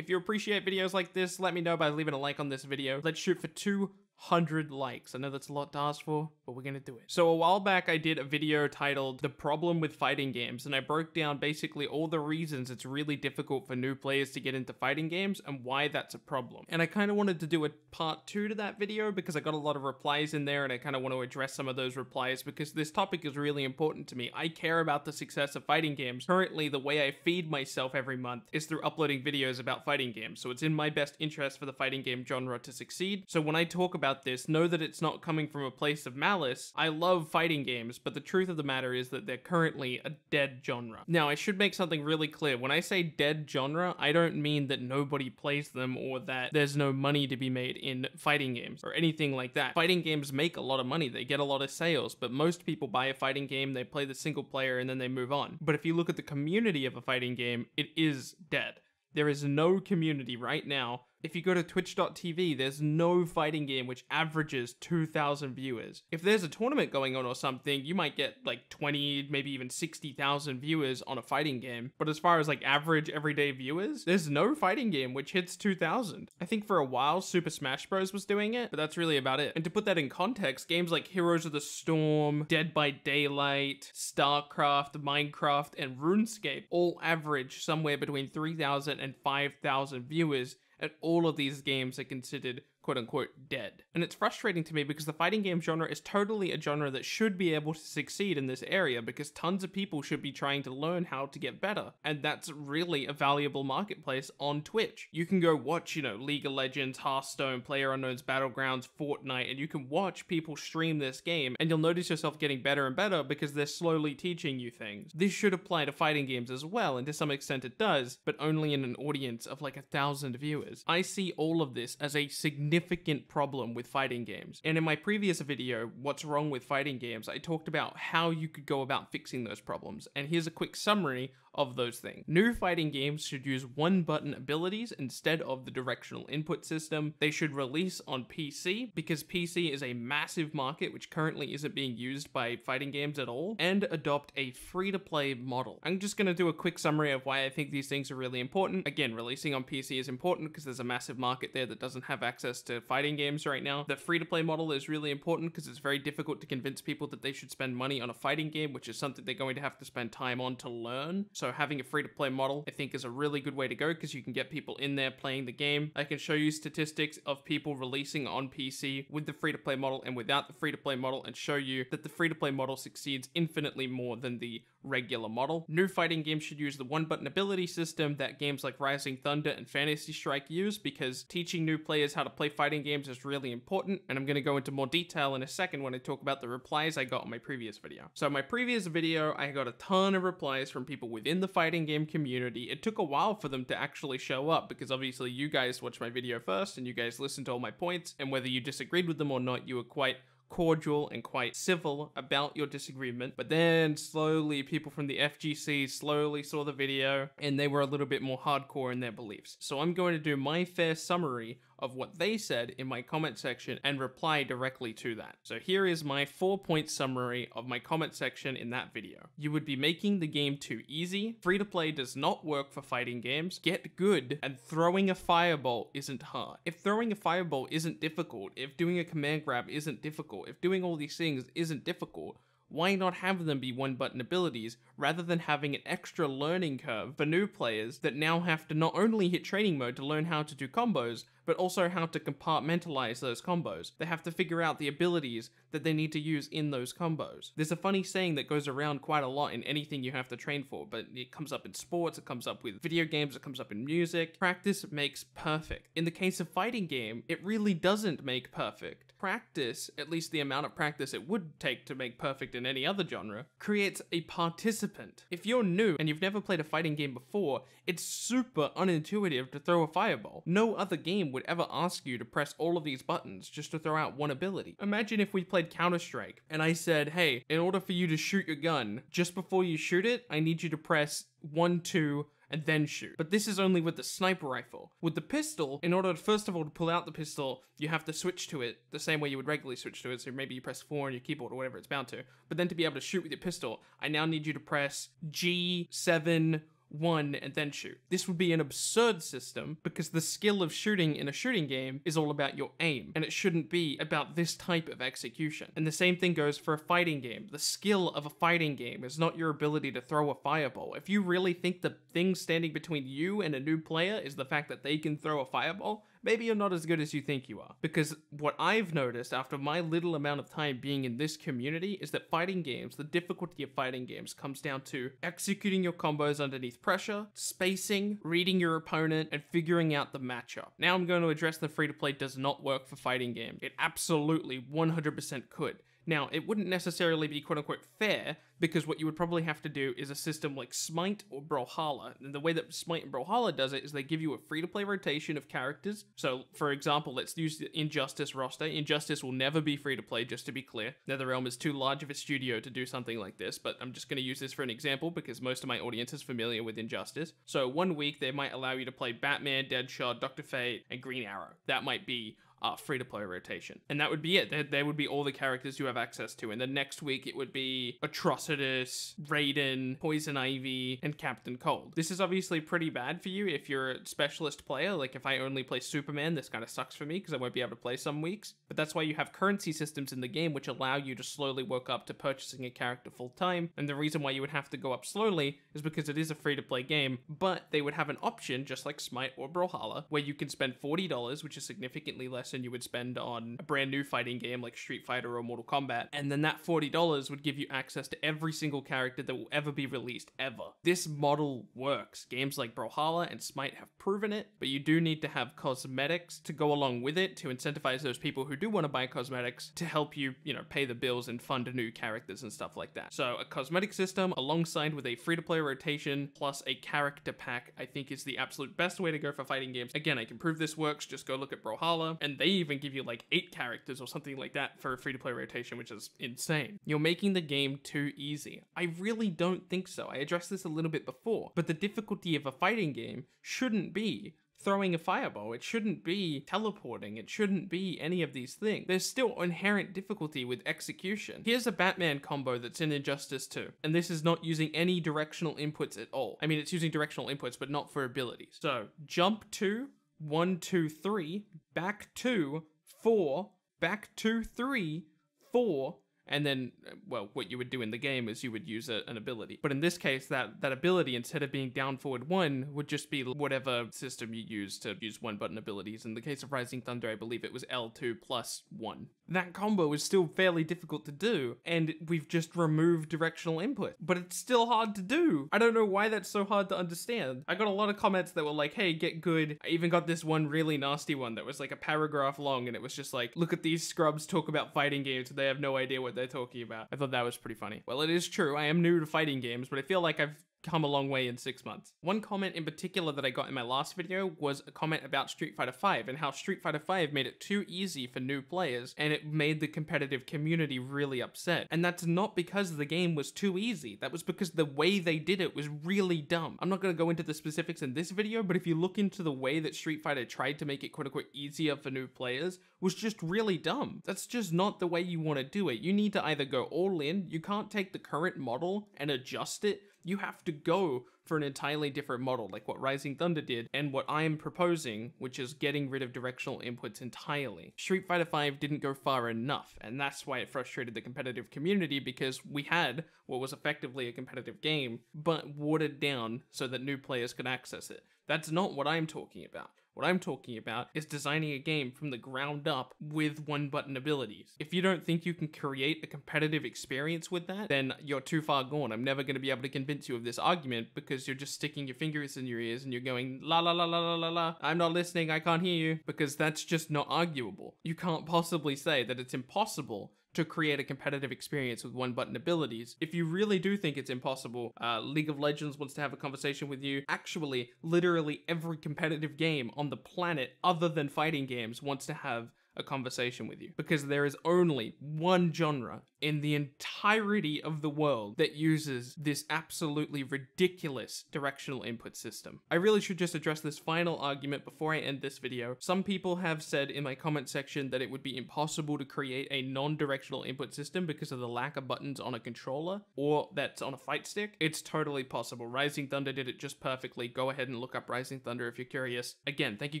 If you appreciate videos like this, let me know by leaving a like on this video. Let's shoot for 200 likes. I know that's a lot to ask for, but we're gonna do it. So a while back, I did a video titled The Problem with Fighting Games, and I broke down basically all the reasons it's really difficult for new players to get into fighting games and why that's a problem. And I kind of wanted to do a part 2 to that video because I got a lot of replies in there, and I kind of want to address some of those replies because this topic is really important to me. I care about the success of fighting games. Currently, the way I feed myself every month is through uploading videos about fighting games, so it's in my best interest for the fighting game genre to succeed. So when I talk about this, know that it's not coming from a place of malice. I love fighting games, but the truth of the matter is that they're currently a dead genre. Now, I should make something really clear. When I say dead genre, I don't mean that nobody plays them or that there's no money to be made in fighting games or anything like that. Fighting games make a lot of money. They get a lot of sales, but most people buy a fighting game, they play the single player, and then they move on. But if you look at the community of a fighting game, it is dead. There is no community right now. If you go to twitch.tv, there's no fighting game which averages 2,000 viewers. If there's a tournament going on or something, you might get like 20, maybe even 60,000 viewers on a fighting game. But as far as like average everyday viewers, there's no fighting game which hits 2,000. I think for a while, Super Smash Bros. Was doing it, but that's really about it. And to put that in context, games like Heroes of the Storm, Dead by Daylight, StarCraft, Minecraft, and RuneScape all average somewhere between 3,000 and 5,000 viewers. And all of these games are considered quote-unquote dead. And it's frustrating to me because the fighting game genre is totally a genre that should be able to succeed in this area because tons of people should be trying to learn how to get better. And that's really a valuable marketplace on Twitch. You can go watch, League of Legends, Hearthstone, PlayerUnknown's Battlegrounds, Fortnite, and you can watch people stream this game and you'll notice yourself getting better and better because they're slowly teaching you things. This should apply to fighting games as well, and to some extent it does, but only in an audience of like 1,000 viewers. I see all of this as a significant problem with fighting games. And in my previous video, What's Wrong with Fighting Games, I talked about how you could go about fixing those problems. And here's a quick summary of those things. New fighting games should use one-button abilities instead of the directional input system. They should release on PC because PC is a massive market which currently isn't being used by fighting games at all, and adopt a free-to-play model. I'm just going to do a quick summary of why I think these things are really important. Again, releasing on PC is important because there's a massive market there that doesn't have access to fighting games right now. The free-to-play model is really important because it's very difficult to convince people that they should spend money on a fighting game, which is something they're going to have to spend time on to learn. So having a free-to-play model, I think, is a really good way to go because you can get people in there playing the game. I can show you statistics of people releasing on PC with the free-to-play model and without the free-to-play model and show you that the free-to-play model succeeds infinitely more than the regular model. New fighting games should use the one-button ability system that games like Rising Thunder and Fantasy Strike use because teaching new players how to play fighting games is really important, and I'm going to go into more detail in a second when I talk about the replies I got on my previous video. So my previous video, I got a ton of replies from people within the fighting game community. It took a while for them to actually show up because obviously you guys watched my video first and you guys listened to all my points, and whether you disagreed with them or not, you were quite cordial and quite civil about your disagreement. But then slowly people from the FGC slowly saw the video and they were a little bit more hardcore in their beliefs. So I'm going to do my fair summary of what they said in my comment section and reply directly to that. So here is my 4-point summary of my comment section in that video. You would be making the game too easy. Free-to-play does not work for fighting games. Get good, and throwing a fireball isn't hard. If throwing a fireball isn't difficult, if doing a command grab isn't difficult, if doing all these things isn't difficult, why not have them be one-button abilities rather than having an extra learning curve for new players that now have to not only hit training mode to learn how to do combos, but also how to compartmentalize those combos. They have to figure out the abilities that they need to use in those combos. There's a funny saying that goes around quite a lot in anything you have to train for, but it comes up in sports, it comes up with video games, it comes up in music. Practice makes perfect. In the case of fighting game, it really doesn't make perfect. Practice, at least the amount of practice it would take to make perfect in any other genre, creates a participant. If you're new and you've never played a fighting game before, it's super unintuitive to throw a fireball. No other game would ever ask you to press all of these buttons just to throw out one ability. Imagine if we played Counter-Strike and I said, hey, in order for you to shoot your gun, just before you shoot it, I need you to press 1, 2, and then shoot. But this is only with the sniper rifle. With the pistol, in order to, first of all, to pull out the pistol, you have to switch to it the same way you would regularly switch to it. So maybe you press 4 on your keyboard or whatever it's bound to. But then to be able to shoot with your pistol, I now need you to press G7 one, and then shoot. This would be an absurd system because the skill of shooting in a shooting game is all about your aim, and it shouldn't be about this type of execution. And the same thing goes for a fighting game. The skill of a fighting game is not your ability to throw a fireball. If you really think the thing standing between you and a new player is the fact that they can throw a fireball, maybe you're not as good as you think you are. Because what I've noticed after my little amount of time being in this community is that fighting games, the difficulty of fighting games comes down to executing your combos underneath pressure, spacing, reading your opponent, and figuring out the matchup. Now I'm going to address the free-to-play does not work for fighting games. It absolutely 100% could. Now, it wouldn't necessarily be quote-unquote fair, because what you would probably have to do is a system like Smite or Brawlhalla. And the way that Smite and Brawlhalla does it is they give you a free-to-play rotation of characters. So, for example, let's use the Injustice roster. Injustice will never be free-to-play, just to be clear. NetherRealm is too large of a studio to do something like this, but I'm just going to use this for an example because most of my audience is familiar with Injustice. So, one week they might allow you to play Batman, Deadshot, Dr. Fate, and Green Arrow. That might be free-to-play rotation. And that would be it. There would be all the characters you have access to. And the next week it would be Atrocitus, Raiden, Poison Ivy, and Captain Cold. This is obviously pretty bad for you if you're a specialist player. Like if I only play Superman, this kind of sucks for me because I won't be able to play some weeks. But that's why you have currency systems in the game which allow you to slowly work up to purchasing a character full time. And the reason why you would have to go up slowly is because it is a free-to-play game, but they would have an option just like Smite or Brawlhalla where you can spend $40, which is significantly less than you would spend on a brand new fighting game like Street Fighter or Mortal Kombat, and then that $40 would give you access to every single character that will ever be released ever. This model works. Games like Brawlhalla and Smite have proven it, but you do need to have cosmetics to go along with it to incentivize those people who do want to buy cosmetics to help you, pay the bills and fund new characters and stuff like that. So a cosmetic system alongside with a free-to-play rotation plus a character pack, I think is the absolute best way to go for fighting games. Again, I can prove this works. Just go look at Brawlhalla, and they even give you like 8 characters or something like that for a free-to-play rotation, which is insane. You're making the game too easy. I really don't think so. I addressed this a little bit before, but the difficulty of a fighting game shouldn't be throwing a fireball. It shouldn't be teleporting. It shouldn't be any of these things. There's still inherent difficulty with execution. Here's a Batman combo that's in Injustice 2, and this is not using any directional inputs at all. I mean, it's using directional inputs, but not for abilities. So, jump 2, 1, 2, 3, back 2, 4, back 2, 3, 4, and then, well, what you would do in the game is you would use an ability. But in this case, that ability, instead of being down, forward, 1, would just be whatever system you use to use one-button abilities. In the case of Rising Thunder, I believe it was L2 plus 1. That combo is still fairly difficult to do, and we've just removed directional input. But it's still hard to do. I don't know why that's so hard to understand. I got a lot of comments that were like, hey, get good. I even got this one really nasty one that was like a paragraph long, and it was just like, look at these scrubs talk about fighting games, and they have no idea what they're talking about. I thought that was pretty funny. Well, it is true. I am new to fighting games, but I feel like I've come a long way in 6 months. One comment in particular that I got in my last video was a comment about Street Fighter V and how Street Fighter V made it too easy for new players and it made the competitive community really upset. And that's not because the game was too easy. That was because the way they did it was really dumb. I'm not going to go into the specifics in this video, but if you look into the way that Street Fighter tried to make it quote unquote easier for new players, was just really dumb. That's just not the way you want to do it. You need to either go all in. You can't take the current model and adjust it. You have to go for an entirely different model, like what Rising Thunder did, and what I am proposing, which is getting rid of directional inputs entirely. Street Fighter V didn't go far enough, and that's why it frustrated the competitive community, because we had what was effectively a competitive game, but watered down so that new players could access it. That's not what I'm talking about. What I'm talking about is designing a game from the ground up with one-button abilities. If you don't think you can create a competitive experience with that, then you're too far gone. I'm never going to be able to convince you of this argument because you're just sticking your fingers in your ears and you're going, la la la la la la la, I'm not listening, I can't hear you, because that's just not arguable. You can't possibly say that it's impossible to create a competitive experience with one-button abilities. If you really do think it's impossible, League of Legends wants to have a conversation with you. Actually, literally every competitive game on the planet other than fighting games wants to have a conversation with you, because there is only one genre in the entirety of the world that uses this absolutely ridiculous directional input system. I really should just address this final argument before I end this video. Some people have said in my comment section that it would be impossible to create a non-directional input system because of the lack of buttons on a controller or that's on a fight stick. It's totally possible. Rising Thunder did it just perfectly. Go ahead and look up Rising Thunder if you're curious. Again, thank you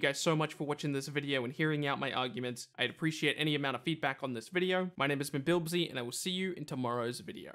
guys so much for watching this video and hearing out my arguments. I'd appreciate any amount of feedback on this video. My name has been Bilbzy, and I will see you in tomorrow's video.